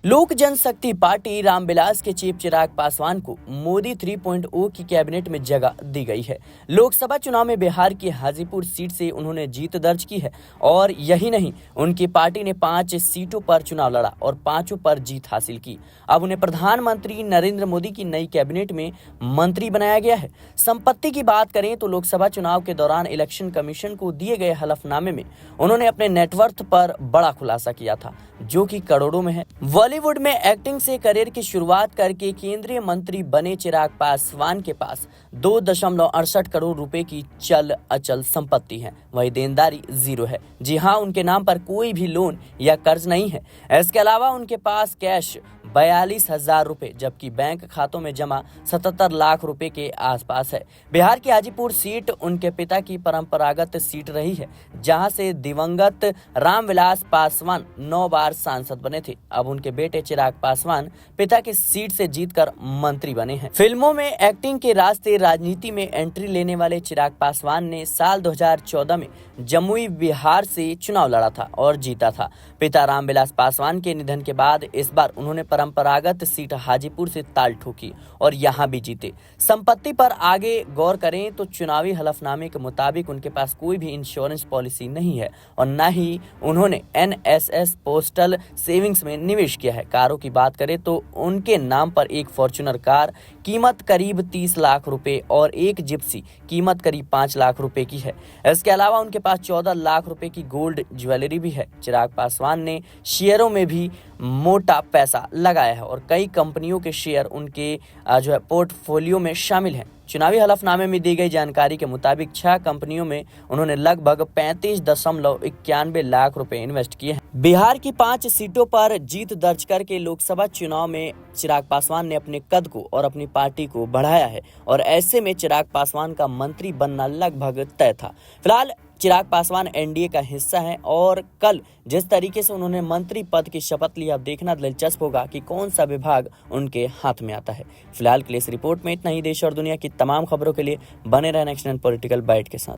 लोक जनशक्ति पार्टी रामविलास के चीफ चिराग पासवान को मोदी 3.0 की कैबिनेट में जगह दी गई है। लोकसभा चुनाव में बिहार की हाजीपुर सीट से उन्होंने जीत दर्ज की है और यही नहीं, उनकी पार्टी ने 5 सीटों पर चुनाव लड़ा और 5 पर जीत हासिल की। अब उन्हें प्रधानमंत्री नरेंद्र मोदी की नई कैबिनेट में मंत्री बनाया गया है। संपत्ति की बात करें तो लोकसभा चुनाव के दौरान इलेक्शन कमीशन को दिए गए हलफनामे में उन्होंने अपने नेटवर्थ पर बड़ा खुलासा किया था, जो कि करोड़ों में है। बॉलीवुड में एक्टिंग से करियर की शुरुआत करके केंद्रीय मंत्री बने चिराग पासवान के पास 2.68 करोड़ रुपए की चल अचल संपत्ति है। वही देनदारी जीरो है। जी हाँ, उनके नाम पर कोई भी लोन या कर्ज नहीं है। इसके अलावा उनके पास कैश 42,000 रुपए, जबकि बैंक खातों में जमा 77 लाख रुपए के आसपास है। बिहार की हाजीपुर सीट उनके पिता की परंपरागत सीट रही है, जहां से दिवंगत रामविलास पासवान 9 बार सांसद बने थे। अब उनके बेटे चिराग पासवान पिता की सीट से जीतकर मंत्री बने हैं। फिल्मों में एक्टिंग के रास्ते राजनीति में एंट्री लेने वाले चिराग पासवान ने साल 2014 में जमुई बिहार से चुनाव लड़ा था और जीता था। पिता रामविलास पासवान के निधन के बाद इस बार उन्होंने परंपरागत सीट हाजीपुर से ताल ठोकी और यहां भी जीते। संपत्ति पर आगे गौर करें तो चुनावी हलफनामे के मुताबिक उनके पास कोई भी इंश्योरेंस पॉलिसी नहीं है और न ही उन्होंने एनएसएस पोस्टल सेविंग्स में निवेश किया है। कारों की बात करें तो उनके नाम पर एक फॉर्च्यूनर कार कीमत करीब 30 लाख रुपए और एक जिप्सी कीमत करीब 5 लाख रुपए की है। इसके अलावा उनके पास 14 लाख रुपए की गोल्ड ज्वेलरी भी है। चिराग पासवान ने शेयरों में भी मोटा पैसा लगाया है और कई कंपनियों के शेयर उनके पोर्टफोलियो में शामिल हैं। चुनावी हलफनामे में दी गई जानकारी के मुताबिक 6 कंपनियों में उन्होंने लगभग 35.91 लाख रुपए इन्वेस्ट किए हैं। बिहार की 5 सीटों पर जीत दर्ज करके लोकसभा चुनाव में चिराग पासवान ने अपने कद को और अपनी पार्टी को बढ़ाया है और ऐसे में चिराग पासवान का मंत्री बनना लगभग तय था। फिलहाल चिराग पासवान एनडीए का हिस्सा हैं और कल जिस तरीके से उन्होंने मंत्री पद की शपथ ली, अब देखना दिलचस्प होगा कि कौन सा विभाग उनके हाथ में आता है। फिलहाल के लिए इस रिपोर्ट में इतना ही। देश और दुनिया की तमाम खबरों के लिए बने रहें नेक्स्ट पॉलिटिकल बाइट के साथ।